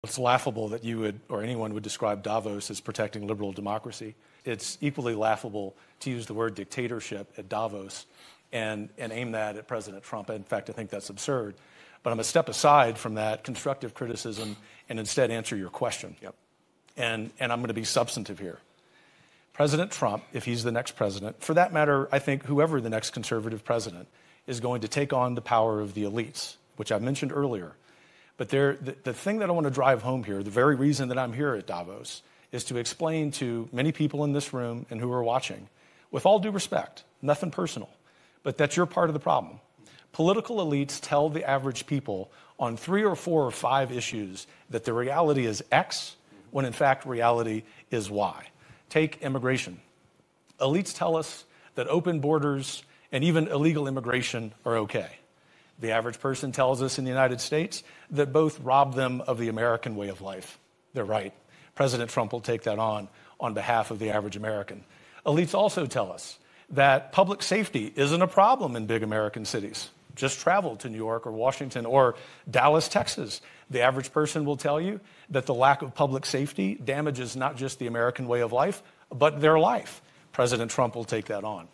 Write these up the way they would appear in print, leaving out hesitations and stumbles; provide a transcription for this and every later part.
It's laughable that you would, or anyone would describe Davos as protecting liberal democracy. It's equally laughable to use the word dictatorship at Davos and aim that at President Trump. In fact, I think that's absurd. But I'm going to step aside from that constructive criticism and instead answer your question. Yep. And I'm going to be substantive here. President Trump, if he's the next president, for that matter, I think whoever the next conservative president is going to take on the power of the elites, which I mentioned earlier. But the thing that I want to drive home here, the very reason that I'm here at Davos, is to explain to many people in this room and who are watching, with all due respect, nothing personal, but that you're part of the problem. Political elites tell the average people on 3 or 4 or 5 issues that the reality is X, when in fact reality is Y. Take immigration. Elites tell us that open borders and even illegal immigration are okay. The average person tells us in the United States that both rob them of the American way of life. They're right. President Trump will take that on behalf of the average American. Elites also tell us that public safety isn't a problem in big American cities. Just travel to New York or Washington or Dallas, Texas. The average person will tell you that the lack of public safety damages not just the American way of life, but their life. President Trump will take that on.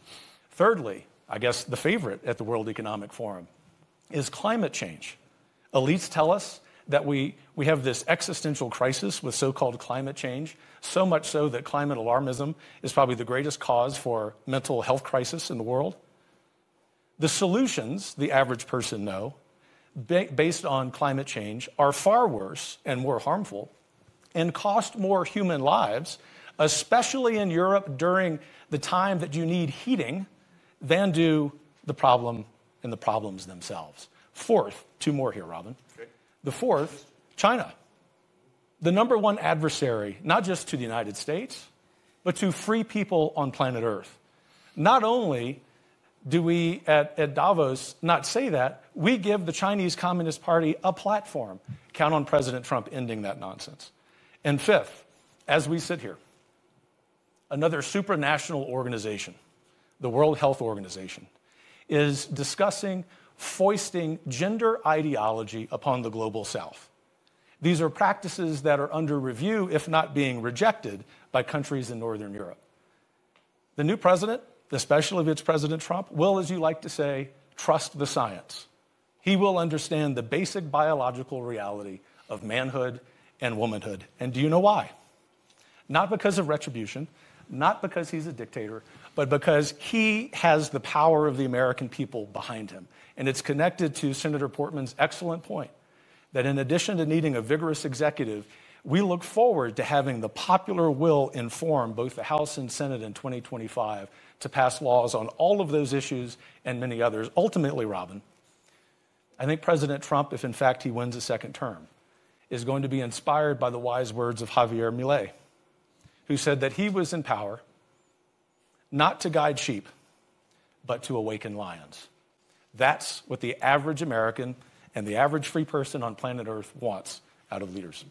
Thirdly, I guess the favorite at the World Economic Forum is climate change. Elites tell us that we have this existential crisis with so-called climate change, so much so that climate alarmism is probably the greatest cause for mental health crisis in the world. The solutions, the average person know, based on climate change are far worse and more harmful and cost more human lives, especially in Europe during the time that you need heating, than do the problem and the problems themselves. Fourth, 2 more here, Robin. Okay. The fourth, China. The number one adversary, not just to the United States, but to free people on planet Earth. Not only do we at Davos not say that, we give the Chinese Communist Party a platform. Count on President Trump ending that nonsense. And fifth, as we sit here, another supranational organization, the World Health Organization, is discussing foisting gender ideology upon the global South. These are practices that are under review, if not being rejected, by countries in Northern Europe. The new president, especially if it's President Trump, will, as you like to say, trust the science. He will understand the basic biological reality of manhood and womanhood. And do you know why? Not because of retribution, not because he's a dictator, but because he has the power of the American people behind him. And it's connected to Senator Portman's excellent point that in addition to needing a vigorous executive, we look forward to having the popular will inform both the House and Senate in 2025 to pass laws on all of those issues and many others. Ultimately, Robin, I think President Trump, if in fact he wins a second term, is going to be inspired by the wise words of Javier Milei, who said that he was in power not to guide sheep, but to awaken lions. That's what the average American and the average free person on planet Earth wants out of leaders.